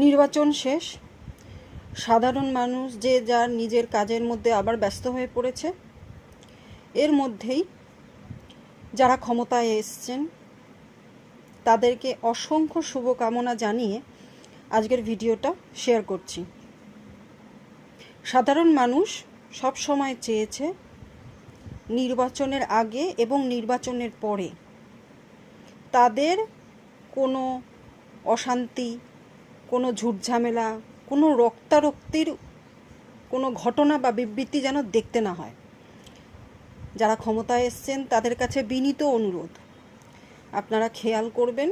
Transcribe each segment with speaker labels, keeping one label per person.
Speaker 1: নির্বাচন শেষ, সাধারণ মানুষ যে যার নিজের কাজের মধ্যে আবার ব্যস্ত হয়ে পড়েছে। এর মধ্যেই যারা ক্ষমতায় এসছেন তাদেরকে অসংখ্য শুভকামনা জানিয়ে আজকের ভিডিওটা শেয়ার করছি। সাধারণ মানুষ সব সময় চেয়েছে নির্বাচনের আগে এবং নির্বাচনের পরে তাদের কোনো অশান্তি, কোনো ঝুটঝামেলা, কোনো রক্তারক্তির কোনো ঘটনা বা বিবৃতি যেন দেখতে না হয়। যারা ক্ষমতায় এসছেন তাদের কাছে বিনীত অনুরোধ, আপনারা খেয়াল করবেন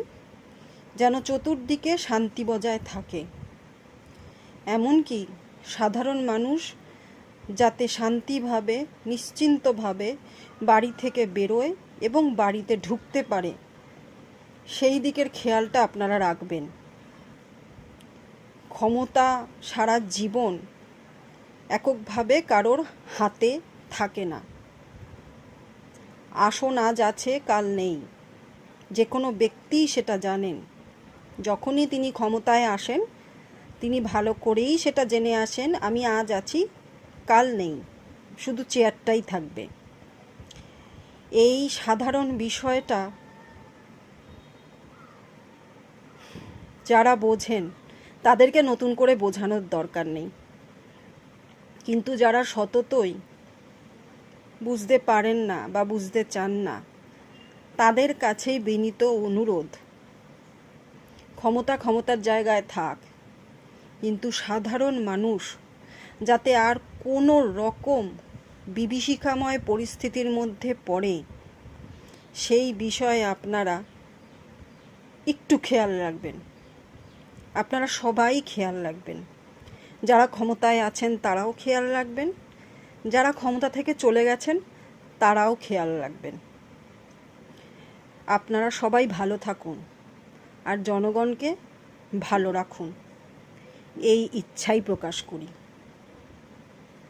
Speaker 1: যেন চতুর্দিকে শান্তি বজায় থাকে। এমনকি সাধারণ মানুষ যাতে শান্তিভাবে নিশ্চিন্তভাবে বাড়ি থেকে বেরোয় এবং বাড়িতে ঢুকতে পারে সেই দিকের খেয়ালটা আপনারা রাখবেন। ক্ষমতা সারা জীবন এককভাবে কারোর হাতে থাকে না। আসন আজ আছে, কাল নেই, যে কোনো ব্যক্তিই সেটা জানেন। যখনই তিনি ক্ষমতায় আসেন তিনি ভালো করেই সেটা জেনে আসেন, আমি আজ আছি, কাল নেই, শুধু চেয়ারটাই থাকবে। এই সাধারণ বিষয়টা যারা বোঝেন তাদেরকে নতুন করে বোঝানোর দরকার নেই, কিন্তু যারা সততই বুঝতে পারেন না বা বুঝতে চান না তাদের কাছেই বিনীত অনুরোধ, ক্ষমতার জায়গায় থাক, কিন্তু সাধারণ মানুষ যাতে আর কোনো রকম বিভীষিকাময় পরিস্থিতির মধ্যে পড়ে সেই বিষয়ে আপনারা একটু খেয়াল রাখবেন। আপনারা সবাই খেয়াল রাখবেন। যারা ক্ষমতায় আছেন তারাও খেয়াল রাখবেন, যারা ক্ষমতা থেকে চলে গেছেন তারাও খেয়াল রাখবেন। আপনারা সবাই ভালো থাকুন আর জনগণকে ভালো রাখুন, এই ইচ্ছাই প্রকাশ করি।